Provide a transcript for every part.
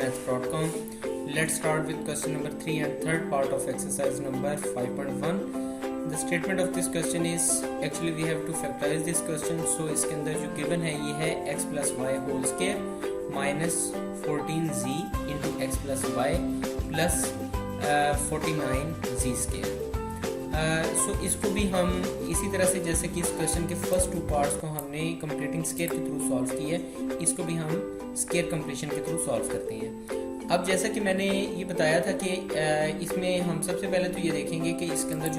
mathmath.com. Let's start with question number 3 and third part of exercise number 5.1. The statement of this question is, actually we have to factorize this question. So इसके अंदर जो given है ये है x plus y whole square minus 14z into x plus y plus 49z square. सो इसको भी हम इसी तरह से जैसे कि इस क्वेश्चन के फर्स्ट टू पार्ट्स को हमने कंप्लीटिंग स्केयर के थ्रू सॉल्व किया है, इसको भी हम स्केयर कंप्लीशन के थ्रू सॉल्व करते हैं। अब जैसा कि मैंने ये बताया था कि इसमें हम सबसे पहले तो ये देखेंगे कि इसके अंदर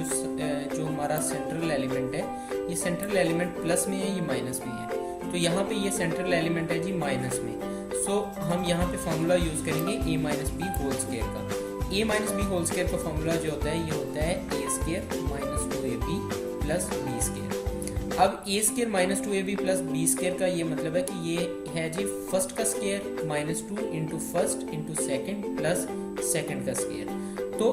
जो हमारा सेंट्रल एलिमेंट है, ये सेंट्रल एलिमेंट प्लस में है, ये माइनस में है। तो यहाँ पे ये सेंट्रल एलिमेंट है जी माइनस में। सो हम यहाँ पे फॉर्मूला यूज़ करेंगे a minus B whole square का। a minus B whole square का फॉर्मूला जो होता है ये होता है a square minus 2ab plus b square. अब a square minus 2ab plus b square का ये मतलब है कि ये है जी फर्स्ट का square minus 2 into first into second plus second का स्केयर। तो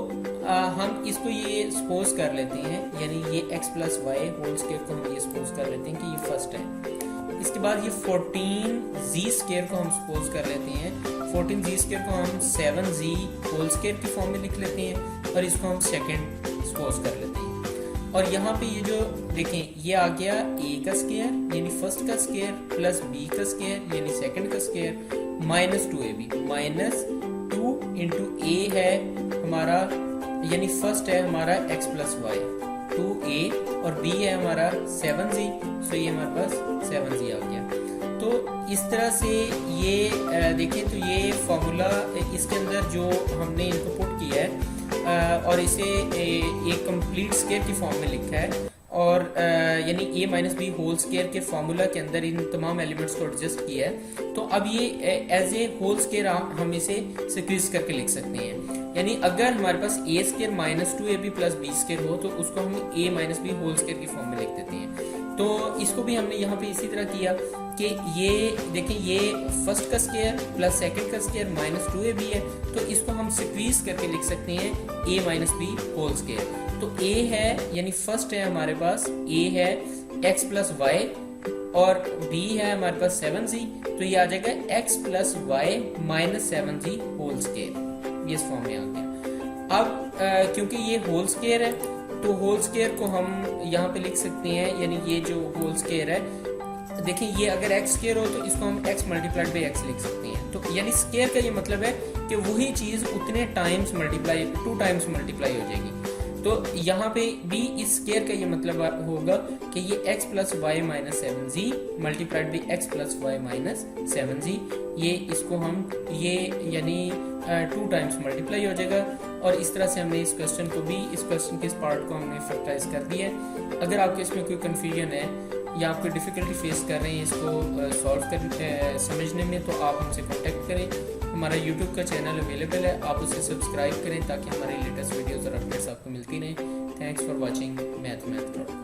हम इसको ये सपोज कर लेते हैं, यानी ये x plus Y whole square को हम ये सपोज कर लेते हैं कि ये फर्स्ट है। इसके बाद ये 14z स्केयर को हम सपोज कर लेते हैं। 14z स्केयर को हम 7z होल स्केयर की फॉर्म में लिख लेते हैं और इसको हम सेकंड सपोज कर लेते हैं। और यहाँ पे ये जो देखें ये आ गया a का स्केयर यानी फर्स्ट का स्केयर प्लस b का स्केयर यानी सेकंड का square minus 2ab minus 2 into a है हमारा यानी फर्स्ट है हमारा x प्लस वाई 2a और b है हमारा 7z। सो ये हमारे पास 7z आ गया। तो इस तरह से ये देखें तो ये फॉर्मूला इसके अंदर जो हमने इनको पुट किया है और इसे एक कंप्लीट स्केयर की फॉर्म में लिखा है और यानी a minus B whole square के फॉर्मूला के अंदर इन तमाम एलिमेंट्स को एडजस्ट किया है। तो अब ये एज ए होल स्केयर हम इसे सिक्रीज करके लिख सकते हैं। यानी अगर हमारे पास a square minus 2ab plus b square हो तो उसको हम a minus B whole square की फॉर्म में लिख देते हैं। तो इसको भी हमने यहाँ पे इसी तरह किया कि ये देखें ये फर्स्ट का स्केयर प्लस सेकंड का स्केयर माइनस 2ab है, तो इसको हम सिक्रीज करके लिख सकते हैं a minus B whole square. तो a है यानी फर्स्ट है हमारे पास a है x प्लस वाई और b है हमारे पास 7z, तो ये आ जाएगा x plus Y minus 7z whole square. ये इस फॉर्म में आ गया। अब क्योंकि ये होल स्केयर है तो होल स्केयर को हम यहाँ पे लिख सकते हैं, यानी ये जो होल स्केयर है देखिए ये अगर x स्केयर हो तो इसको हम x मल्टीप्लाइड बाई x लिख सकते हैं। तो यानी स्केयर का ये मतलब है कि वही चीज उतने टाइम्स मल्टीप्लाई 2 टाइम्स मल्टीप्लाई हो जाएगी। तो यहाँ पे भी इस स्केयर का ये मतलब होगा कि ये x plus Y minus 7z multiplied by x plus Y minus 7z, ये इसको हम ये यानी 2 टाइम्स मल्टीप्लाई हो जाएगा। और इस तरह से हमने इस क्वेश्चन को भी इस क्वेश्चन के इस पार्ट को हमने फैक्टराइज कर दिया है। अगर आपको इसमें कोई कन्फ्यूजन है या आप कोई डिफिकल्टी फेस कर रहे हैं इसको सॉल्व कर समझने में, तो आप हमसे कॉन्टेक्ट करें। हमारा यूट्यूब का चैनल अवेलेबल है, आप उसे सब्सक्राइब करें ताकि हमारे लेटेस्ट वीडियोज़ और अपडेट्स आपको मिलती रहें। Thanks for watching मैथमेथ।